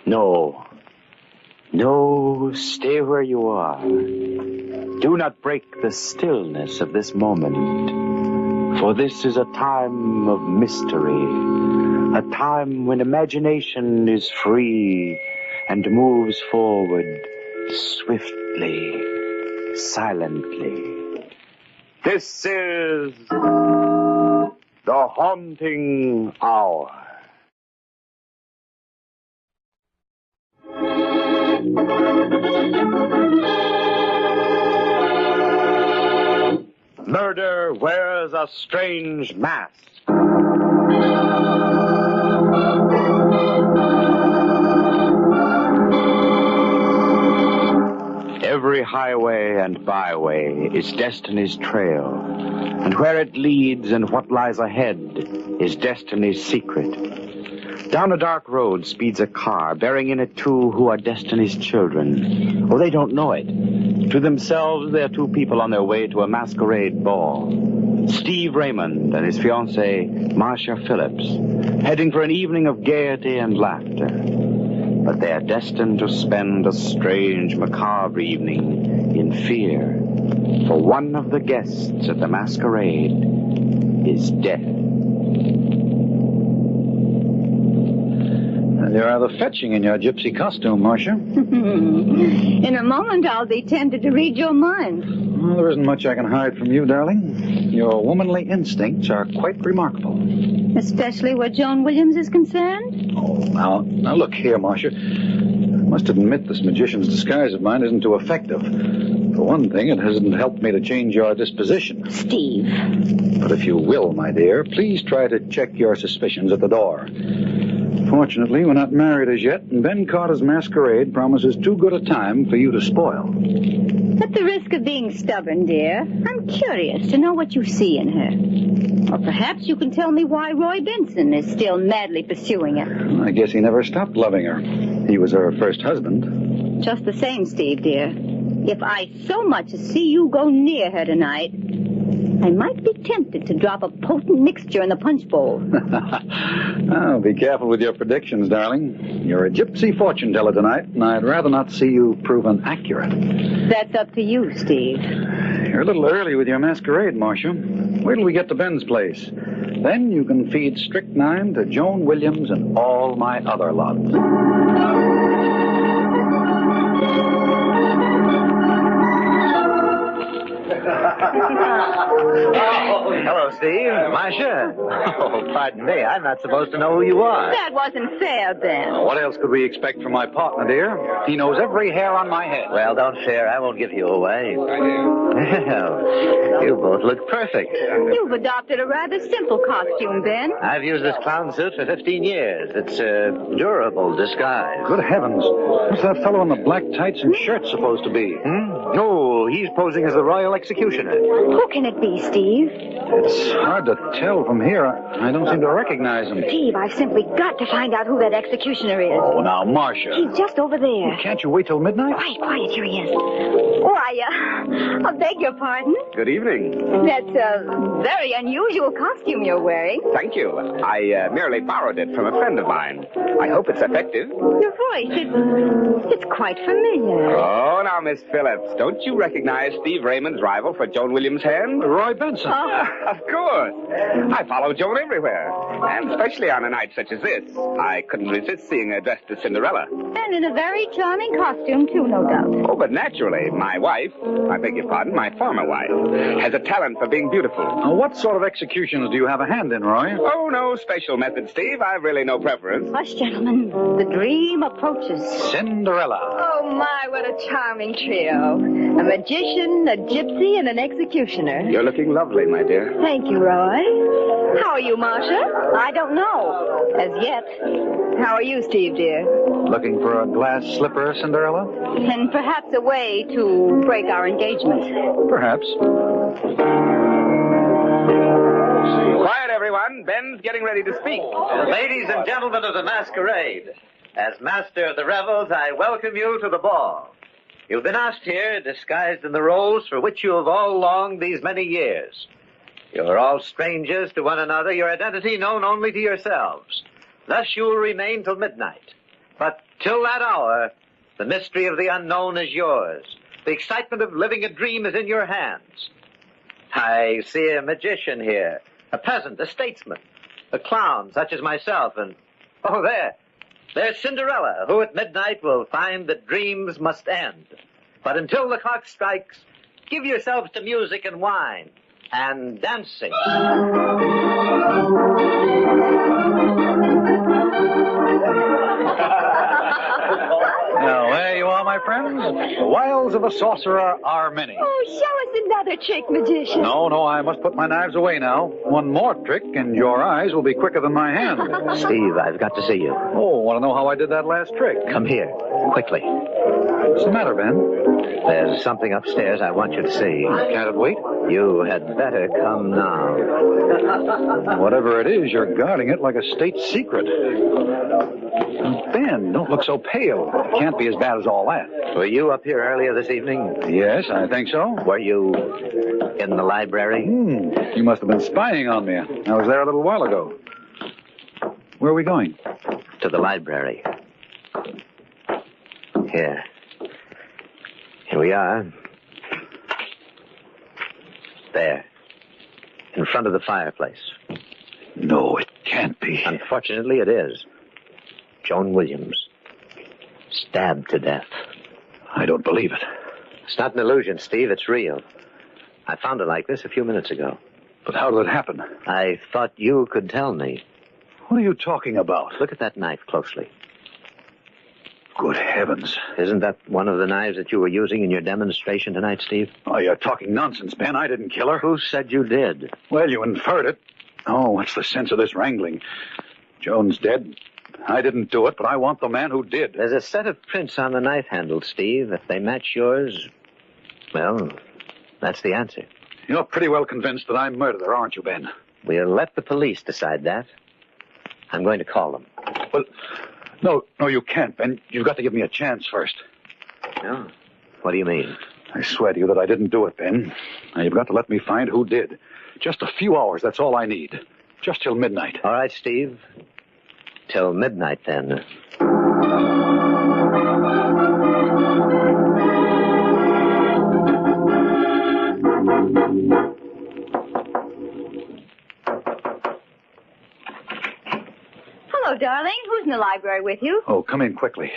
No. No, stay where you are. Do not break the stillness of this moment, for this is a time of mystery, a time when imagination is free and moves forward swiftly, silently. This is the Haunting Hour. Murder wears a strange mask. Every highway and byway is destiny's trail, and where it leads and what lies ahead is destiny's secret. Down a dark road speeds a car, bearing in it two who are destiny's children. Oh, they don't know it. To themselves, they are two people on their way to a masquerade ball. Steve Raymond and his fiancée, Marcia Phillips, heading for an evening of gaiety and laughter. But they are destined to spend a strange, macabre evening in fear. For one of the guests at the masquerade is dead. You're rather fetching in your gypsy costume, Marcia. In a moment, I'll be tempted to read your mind. Well, there isn't much I can hide from you, darling. Your womanly instincts are quite remarkable. Especially where Joan Williams is concerned? Oh, now look here, Marcia. I must admit this magician's disguise of mine isn't too effective. For one thing, it hasn't helped me to change your disposition. Steve. But if you will, my dear, please try to check your suspicions at the door. Fortunately, we're not married as yet, and Ben Carter's masquerade promises too good a time for you to spoil. At the risk of being stubborn, dear, I'm curious to know what you see in her. Or perhaps you can tell me why Roy Benson is still madly pursuing her. I guess he never stopped loving her. He was her first husband. Just the same, Steve, dear. If I so much as see you go near her tonight, I might be tempted to drop a potent mixture in the punch bowl. Oh, be careful with your predictions, darling. You're a gypsy fortune teller tonight, and I'd rather not see you proven accurate. That's up to you, Steve. You're a little early with your masquerade, Marcia. Wait till we get to Ben's place. Then you can feed strychnine to Joan Williams and all my other lots. Hello, Steve. Marcia. Oh, pardon me. I'm not supposed to know who you are. That wasn't fair, Ben. What else could we expect from my partner, dear? He knows every hair on my head. Well, don't fear. I won't give you away. Well, you both look perfect. You've adopted a rather simple costume, Ben. I've used this clown suit for 15 years. It's a durable disguise. Good heavens. What's that fellow in the black tights and shirt supposed to be? Oh, he's posing as the Royal Executioner. Who can it be, Steve? It's hard to tell from here. I don't seem to recognize him. Steve, I've simply got to find out who that executioner is. Oh, now, Marcia. He's just over there. Can't you wait till midnight? Quiet, here he is. Why, I beg your pardon? Good evening. That's a very unusual costume you're wearing. Thank you. I merely borrowed it from a friend of mine. I hope it's effective. Your voice, it's quite familiar. Oh, now, Miss Phillips, don't you recognize Steve Raymond's rival for Joan Williams' hand? Roy Benson. Of course. I follow Joan everywhere, and especially on a night such as this. I couldn't resist seeing her dressed as Cinderella. And in a very charming costume, too, no doubt. Oh, but naturally, my wife, I beg your pardon, my former wife, has a talent for being beautiful. Now, what sort of executions do you have a hand in, Roy? Oh, no special method, Steve. I've really no preference. Hush, gentlemen. The dream approaches. Cinderella. Oh, my, what a charming trio. A magician, a gypsy, and an executioner. You're looking lovely, my dear. Thank you, Roy. How are you, Marcia? I don't know. As yet. How are you, Steve, dear? Looking for a glass slipper, Cinderella? And perhaps a way to break our engagement. Perhaps. Quiet, everyone. Ben's getting ready to speak. Ladies and gentlemen of the masquerade, As master of the revels, I welcome you to the ball. You've been asked here, disguised in the roles for which you have all longed these many years. You're all strangers to one another, your identity known only to yourselves. Thus you will remain till midnight. But till that hour, the mystery of the unknown is yours. The excitement of living a dream is in your hands. I see a magician here, a peasant, a statesman, a clown such as myself, and, oh, there's Cinderella, who at midnight will find that dreams must end. But until the clock strikes, give yourselves to music and wine and dancing. Now, there you are, my friends. The wiles of a sorcerer are many. Oh, show us another trick, magician. No, I must put my knives away now. One more trick, and your eyes will be quicker than my hand. Steve, I've got to see you. Oh, want to know how I did that last trick? Come here, quickly. What's the matter, Ben? There's something upstairs I want you to see. Can't it wait? You had better come now. Whatever it is, you're guarding it like a state secret. Ben, don't look so pale. It can't be as bad as all that. Were you up here earlier this evening? Yes, I think so. Were you in the library? You must have been spying on me. I was there a little while ago. Where are we going? To the library. Here we are. There. In front of the fireplace. No, it can't be. Unfortunately, it is. Joan Williams. Stabbed to death. I don't believe it. It's not an illusion, Steve. It's real. I found her like this a few minutes ago. But how did it happen? I thought you could tell me. What are you talking about? Look at that knife closely. Good heavens. Isn't that one of the knives that you were using in your demonstration tonight, Steve? Oh, you're talking nonsense, Ben. I didn't kill her. Who said you did? Well, you inferred it. Oh, what's the sense of this wrangling? Joan's dead. I didn't do it, but I want the man who did. There's a set of prints on the knife handle, Steve. If they match yours, well, that's the answer. You're pretty well convinced that I murdered her, aren't you, Ben? We'll let the police decide that. I'm going to call them. Well, no, you can't, Ben. You've got to give me a chance first. No? What do you mean? I swear to you that I didn't do it, Ben. Now, you've got to let me find who did. Just a few hours, that's all I need. Just till midnight. All right, Steve. Till midnight, then. Hello, darling. Who's in the library with you? Oh, come in quickly.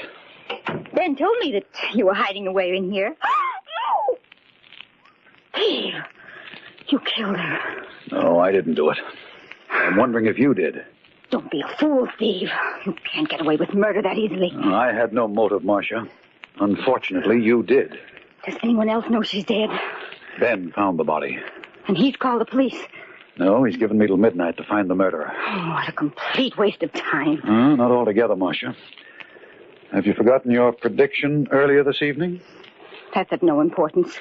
Ben told me that you were hiding away in here. No! Steve, you killed her. No, I didn't do it. I'm wondering if you did. Don't be a fool, Steve. You can't get away with murder that easily. I had no motive, Marcia. Unfortunately, you did. Does anyone else know she's dead? Ben found the body. And he's called the police. No, he's given me till midnight to find the murderer. Oh, what a complete waste of time. Not altogether, Marcia. Have you forgotten your prediction earlier this evening? That's of no importance.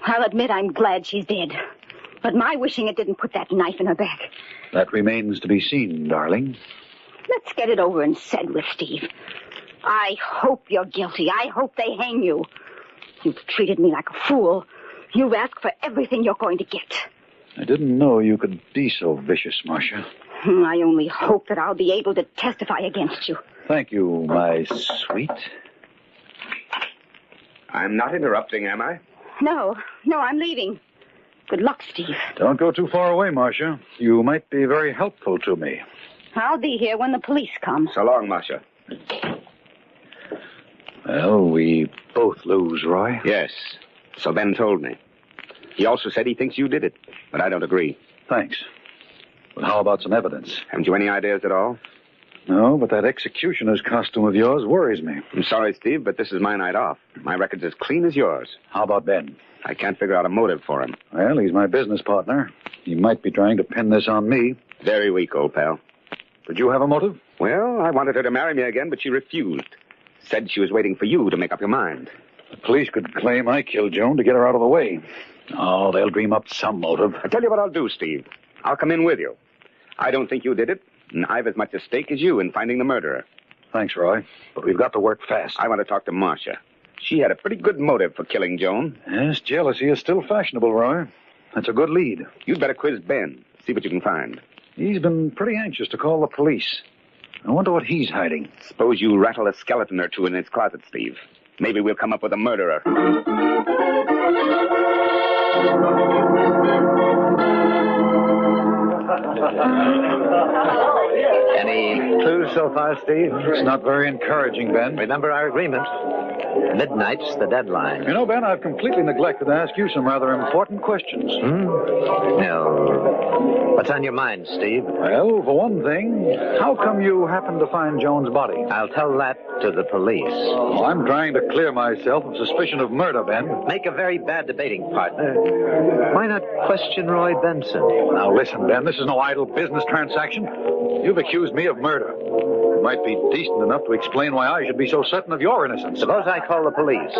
I'll admit I'm glad she's dead. But my wishing it didn't put that knife in her back. That remains to be seen, darling. Let's get it over and said with, Steve. I hope you're guilty. I hope they hang you. You've treated me like a fool. You've asked for everything you're going to get. I didn't know you could be so vicious, Marcia. I only hope that I'll be able to testify against you. Thank you, my sweet. I'm not interrupting, am I? No, I'm leaving. Good luck, Steve. Don't go too far away, Marcia. You might be very helpful to me. I'll be here when the police come. So long, Marcia. Well, we both lose, Roy. Yes, so Ben told me. He also said he thinks you did it, but I don't agree. Thanks. But how about some evidence? Haven't you any ideas at all? No, but that executioner's costume of yours worries me. I'm sorry, Steve, but this is my night off. My record's as clean as yours. How about Ben? I can't figure out a motive for him. Well, he's my business partner. He might be trying to pin this on me. Very weak, old pal. Did you have a motive? Well, I wanted her to marry me again, but she refused. Said she was waiting for you to make up your mind. The police could claim I killed Joan to get her out of the way. Oh, they'll dream up some motive. I tell you what I'll do, Steve. I'll come in with you. I don't think you did it, and I've as much at stake as you in finding the murderer. Thanks, Roy. But we've got to work fast. I want to talk to Marcia. She had a pretty good motive for killing Joan. Yes, jealousy is still fashionable, Roy. That's a good lead. You'd better quiz Ben. See what you can find. He's been pretty anxious to call the police. I wonder what he's hiding. Suppose you rattle a skeleton or two in his closet, Steve. Maybe we'll come up with a murderer. Any clues so far, Steve? It's not very encouraging, Ben. Remember our agreement. Midnight's the deadline. You know, Ben, I've completely neglected to ask you some rather important questions. No. What's on your mind, Steve? Well, for one thing, how come you happened to find Joan's body? I'll tell that to the police. Oh, I'm trying to clear myself of suspicion of murder, Ben. Make a very bad debating partner. Why not question Roy Benson? Now, listen, Ben, this is no idle business transaction. You've accused me of murder. You might be decent enough to explain why I should be so certain of your innocence. Suppose I call the police.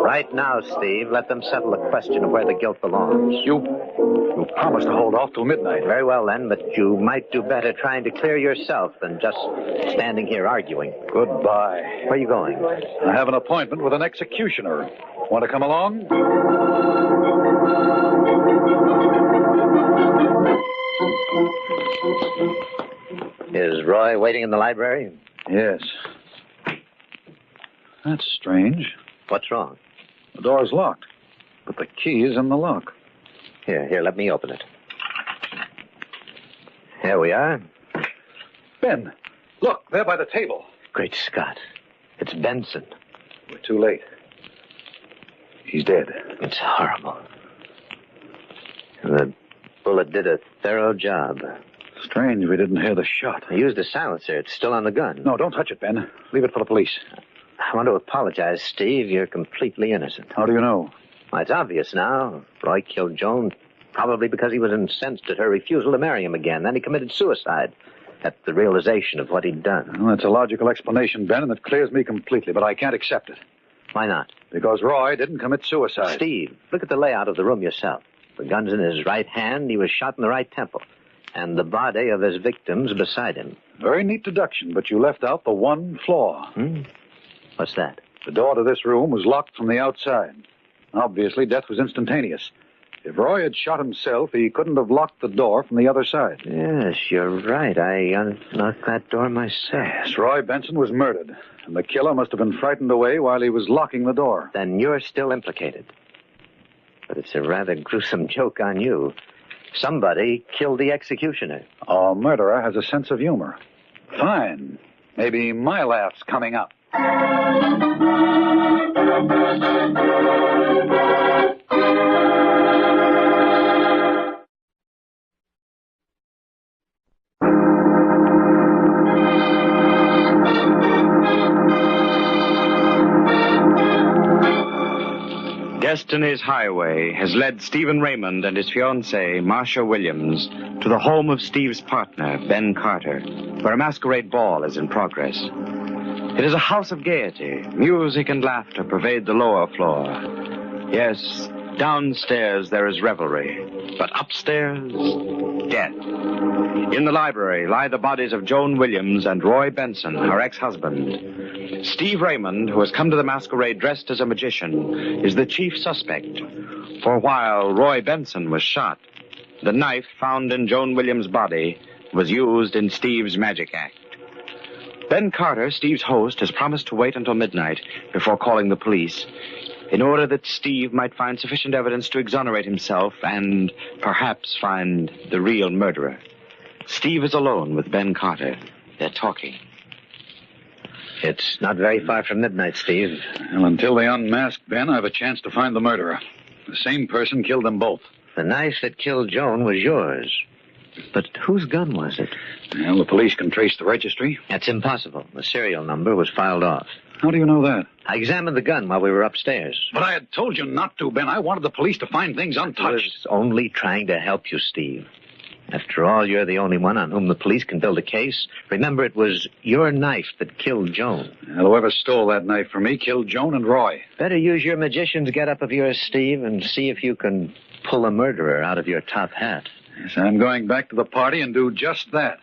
Right now, Steve, let them settle the question of where the guilt belongs. You promised to hold off till midnight. Very well, then, but you might do better trying to clear yourself than just standing here arguing. Goodbye. Where are you going? I have an appointment with an executioner. Want to come along? Is Roy waiting in the library? Yes. That's strange. What's wrong? The door's locked, but the key is in the lock. Here, let me open it. Here we are. Ben, look, there by the table. Great Scott. It's Benson. We're too late. He's dead. It's horrible. The bullet did a thorough job. Strange we didn't hear the shot. I used a silencer. It's still on the gun. No, don't touch it, Ben. Leave it for the police. I want to apologize, Steve. You're completely innocent. How do you know? Well, it's obvious now. Roy killed Joan probably because he was incensed at her refusal to marry him again. Then he committed suicide at the realization of what he'd done. Well, that's a logical explanation, Ben, and it clears me completely, but I can't accept it. Why not? Because Roy didn't commit suicide. Steve, look at the layout of the room yourself. The gun's in his right hand. He was shot in the right temple. And the body of his victims beside him. Very neat deduction, but you left out the one flaw. What's that? The door to this room was locked from the outside. Obviously, death was instantaneous. If Roy had shot himself, he couldn't have locked the door from the other side. Yes, you're right. I unlocked that door myself. Yes, Roy Benson was murdered, and the killer must have been frightened away while he was locking the door. Then you're still implicated. But it's a rather gruesome joke on you. Somebody killed the executioner. A murderer has a sense of humor. Fine. Maybe my laugh's coming up. Destiny's Highway has led Stephen Raymond and his fiancée, Marcia Williams, to the home of Steve's partner, Ben Carter, where a masquerade ball is in progress. It is a house of gaiety. Music and laughter pervade the lower floor. Yes, downstairs there is revelry, but upstairs, death. In the library lie the bodies of Joan Williams and Roy Benson, her ex-husband. Steve Raymond, who has come to the masquerade dressed as a magician, is the chief suspect. For while Roy Benson was shot, the knife found in Joan Williams' body was used in Steve's magic act. Ben Carter, Steve's host, has promised to wait until midnight before calling the police in order that Steve might find sufficient evidence to exonerate himself and perhaps find the real murderer. Steve is alone with Ben Carter. They're talking. It's not very far from midnight, Steve. Well, until they unmask Ben, I have a chance to find the murderer. The same person killed them both. The knife that killed Joan was yours. But whose gun was it? Well, the police can trace the registry. That's impossible. The serial number was filed off. How do you know that? I examined the gun while we were upstairs. But I had told you not to, Ben. I wanted the police to find things I untouched. was only trying to help you, Steve. After all, you're the only one on whom the police can build a case. Remember, it was your knife that killed Joan. Well, whoever stole that knife from me killed Joan and Roy. Better use your magician's get-up of yours, Steve, and see if you can pull a murderer out of your top hat. Yes, I'm going back to the party and do just that.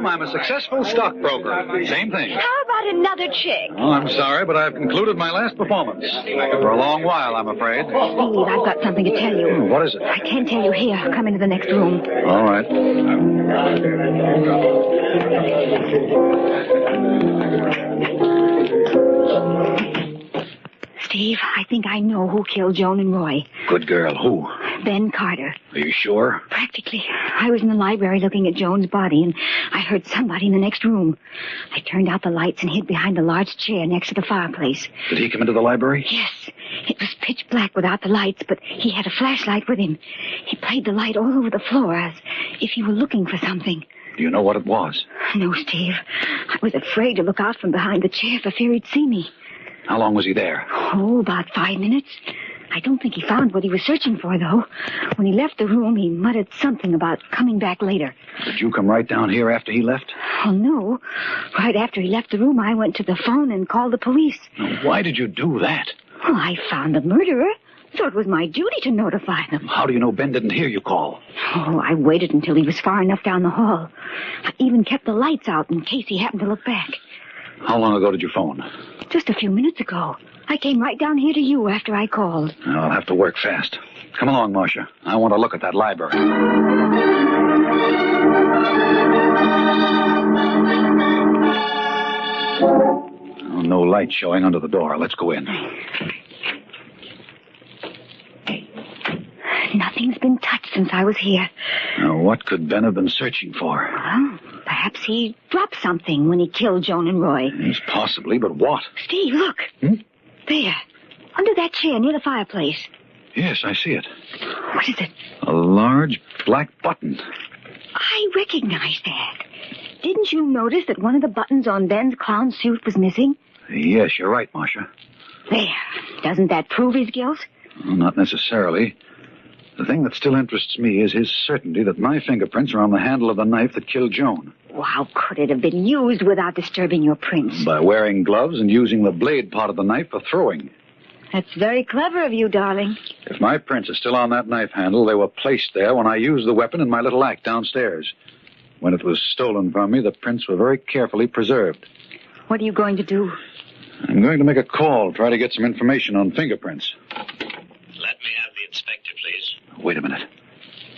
madam. I'm a successful stockbroker. Same thing. How about another chick? Oh, I'm sorry, but I've concluded my last performance. For a long while, I'm afraid. Steve, I've got something to tell you. What is it? I can't tell you here. Come into the next room. All right. Steve, I think I know who killed Joan and Roy. Good girl. Who? Ben Carter. Are you sure? Practically. I was in the library looking at Joan's body, and I heard somebody in the next room. I turned out the lights and hid behind a large chair next to the fireplace. Did he come into the library? Yes. It was pitch black without the lights, but he had a flashlight with him. He played the light all over the floor as if he were looking for something. Do you know what it was? No, Steve. I was afraid to look out from behind the chair for fear he'd see me. How long was he there? Oh, about 5 minutes. I don't think he found what he was searching for, though. When he left the room, he muttered something about coming back later. Did you come right down here after he left? Oh, no. Right after he left the room, I went to the phone and called the police. Now, why did you do that? Well, I found the murderer, so it was my duty to notify them. How do you know Ben didn't hear you call? Oh, I waited until he was far enough down the hall. I even kept the lights out in case he happened to look back. How long ago did you phone? Just a few minutes ago. I came right down here to you after I called. I'll have to work fast. Come along, Marcia. I want to look at that library. Oh, no light showing under the door. Let's go in. Nothing's been touched since I was here. Now, what could Ben have been searching for? Well, perhaps he dropped something when he killed Joan and Roy. Yes, possibly, but what? Steve, look. There. Under that chair near the fireplace. Yes, I see it. What is it? A large black button. I recognize that. Didn't you notice that one of the buttons on Ben's clown suit was missing? Yes, you're right, Marcia. There. Doesn't that prove his guilt? Well, not necessarily. The thing that still interests me is his certainty that my fingerprints are on the handle of the knife that killed Joan. Well, how could it have been used without disturbing your prints? By wearing gloves and using the blade part of the knife for throwing. That's very clever of you, darling. If my prints are still on that knife handle, they were placed there when I used the weapon in my little act downstairs. When it was stolen from me, the prints were very carefully preserved. What are you going to do? I'm going to make a call, try to get some information on fingerprints. Let me have the inspector, please. Wait a minute.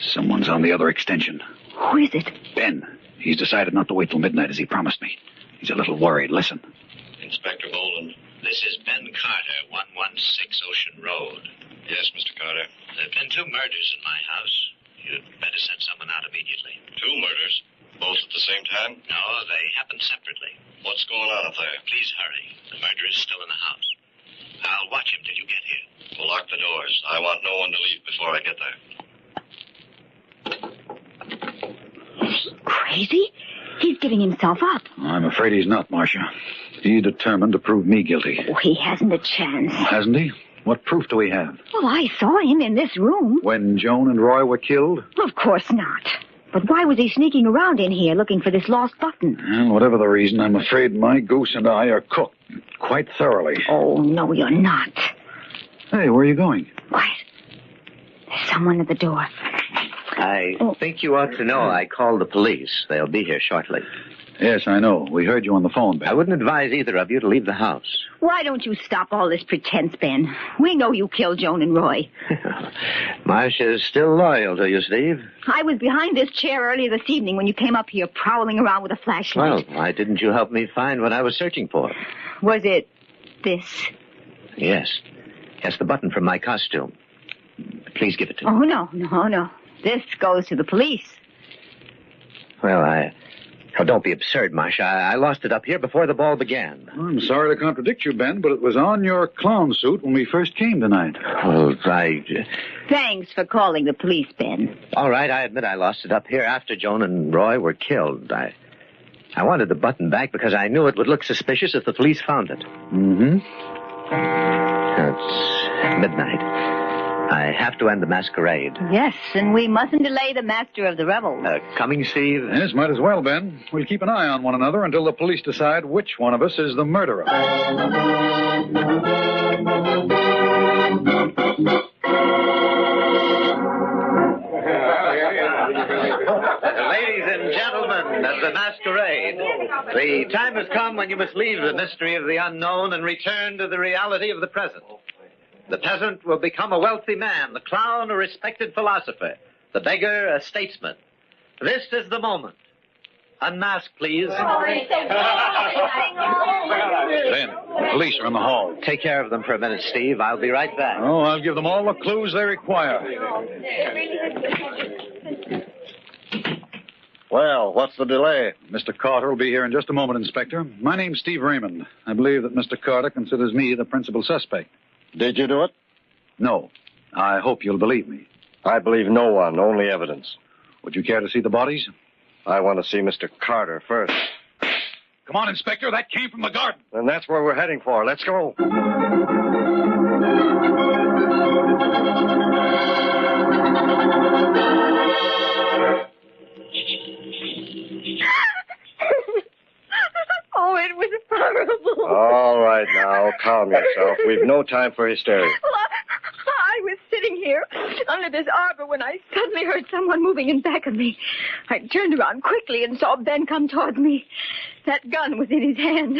Someone's on the other extension. Who is it? Ben. He's decided not to wait till midnight as he promised me. He's a little worried. Listen. Inspector Bolden, this is Ben Carter, 116 Ocean Road. Yes, Mr. Carter. There have been 2 murders in my house. You'd better send someone out immediately. 2 murders? Both at the same time? No, they happened separately. What's going on up there? Please hurry. The murderer is still in the house. I'll watch him till you get here. We'll lock the doors. I want no one to leave before I get there. Crazy? He's giving himself up. I'm afraid he's not, Marcia. He's determined to prove me guilty. Oh, he hasn't a chance. Hasn't he? What proof do we have? Well, I saw him in this room. When Joan and Roy were killed? Of course not. But why was he sneaking around in here looking for this lost button? Well, whatever the reason, I'm afraid my goose and I are cooked quite thoroughly. Oh, no, you're not. Hey, where are you going? Quiet. There's someone at the door. I think you ought to know I called the police. They'll be here shortly. Yes, I know. We heard you on the phone, Ben. I wouldn't advise either of you to leave the house. Why don't you stop all this pretense, Ben? We know you killed Joan and Roy. Marcia's still loyal to you, Steve. I was behind this chair earlier this evening when you came up here prowling around with a flashlight. Well, why didn't you help me find what I was searching for? Was it this? Yes. Yes, the button from my costume. Please give it to me. Oh, no. This goes to the police. Well, Oh, don't be absurd, Marcia. I lost it up here before the ball began. I'm sorry to contradict you, Ben, but it was on your clown suit when we first came tonight. Oh, right. Thanks for calling the police, Ben. All right, I admit I lost it up here after Joan and Roy were killed. I wanted the button back because I knew it would look suspicious if the police found it. Mm-hmm. It's midnight. I have to end the masquerade. Yes, and we mustn't delay the master of the revels. Coming, Steve? Yes, might as well, Ben. We'll keep an eye on one another until the police decide which one of us is the murderer. Ladies and gentlemen of the masquerade. The time has come when you must leave the mystery of the unknown and return to the reality of the present. The peasant will become a wealthy man, the clown a respected philosopher, the beggar a statesman. This is the moment. Unmask, please. Ben, the police are in the hall. Take care of them for a minute, Steve. I'll be right back. Oh, I'll give them all the clues they require. Well, what's the delay? Mr. Carter will be here in just a moment, Inspector. My name's Steve Raymond. I believe that Mr. Carter considers me the principal suspect. Did you do it? No. I hope you'll believe me. I believe no one, only evidence. Would you care to see the bodies? I want to see Mr. Carter first. Come on, Inspector. That came from the garden. And that's where we're heading for. Let's go. Oh, it was horrible. All right, now, calm yourself. We've no time for hysteria. Well, I was sitting here under this arbor when I suddenly heard someone moving in back of me. I turned around quickly and saw Ben come toward me. That gun was in his hand.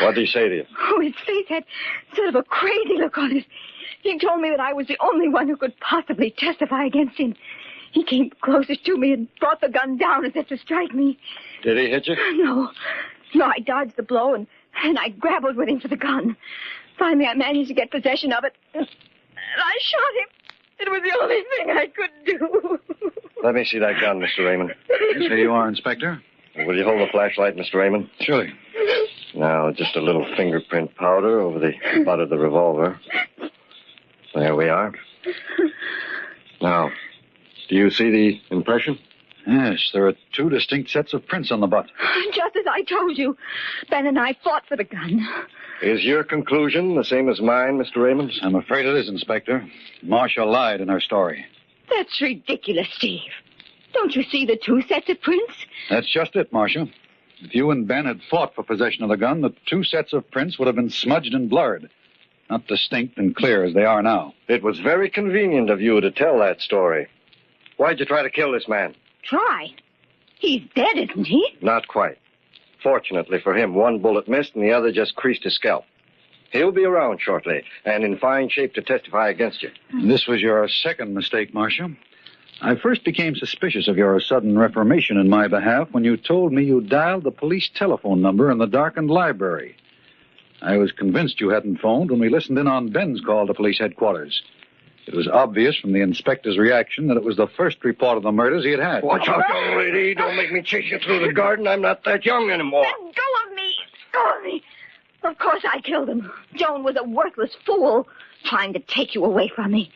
What did he say to you? Oh, his face had sort of a crazy look on it. He told me that I was the only one who could possibly testify against him. He came closest to me and brought the gun down as if to strike me. Did he hit you? No, I dodged the blow and I grappled with him for the gun. Finally, I managed to get possession of it. And I shot him. It was the only thing I could do. Let me see that gun, Mr. Raymond. Here you are, Inspector. Will you hold the flashlight, Mr. Raymond? Surely. Now, just a little fingerprint powder over the butt of the revolver. There we are. Now, do you see the impression? Yes, there are two distinct sets of prints on the butt. Just as I told you, Ben and I fought for the gun. Is your conclusion the same as mine, Mr. Raymond? I'm afraid it is, Inspector. Marcia lied in her story. That's ridiculous, Steve. Don't you see the two sets of prints? That's just it, Marcia. If you and Ben had fought for possession of the gun, the two sets of prints would have been smudged and blurred. Not distinct and clear as they are now. It was very convenient of you to tell that story. Why'd you try to kill this man? Try. He's dead, isn't he? Not quite. Fortunately for him, one bullet missed and the other just creased his scalp. He'll be around shortly and in fine shape to testify against you. This was your second mistake, Marcia. I first became suspicious of your sudden reformation in my behalf when you told me you dialed the police telephone number in the darkened library. I was convinced you hadn't phoned when we listened in on Ben's call to police headquarters. It was obvious from the inspector's reaction that it was the first report of the murders he had had. Watch out, young lady. Don't make me chase you through the garden. I'm not that young anymore. Let go of me. Go of me. Of course I killed him. Joan was a worthless fool trying to take you away from me.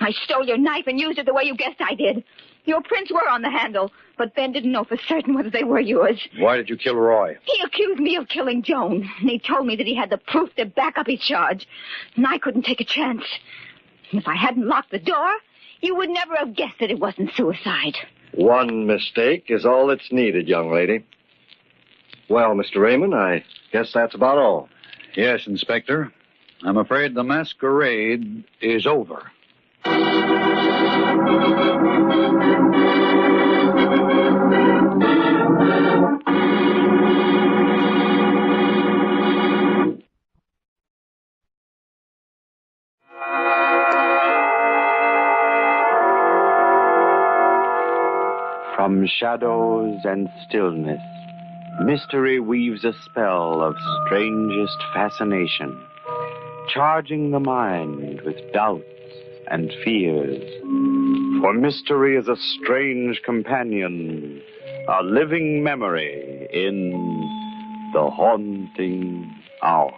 I stole your knife and used it the way you guessed I did. Your prints were on the handle, but Ben didn't know for certain whether they were yours. Why did you kill Roy? He accused me of killing Joan, and he told me that he had the proof to back up his charge, and I couldn't take a chance. And if I hadn't locked the door, you would never have guessed that it wasn't suicide. One mistake is all that's needed, young lady. Well, Mr. Raymond, I guess that's about all. Yes, Inspector. I'm afraid the masquerade is over. From shadows and stillness, mystery weaves a spell of strangest fascination, charging the mind with doubts and fears. For mystery is a strange companion, a living memory in the haunting hour.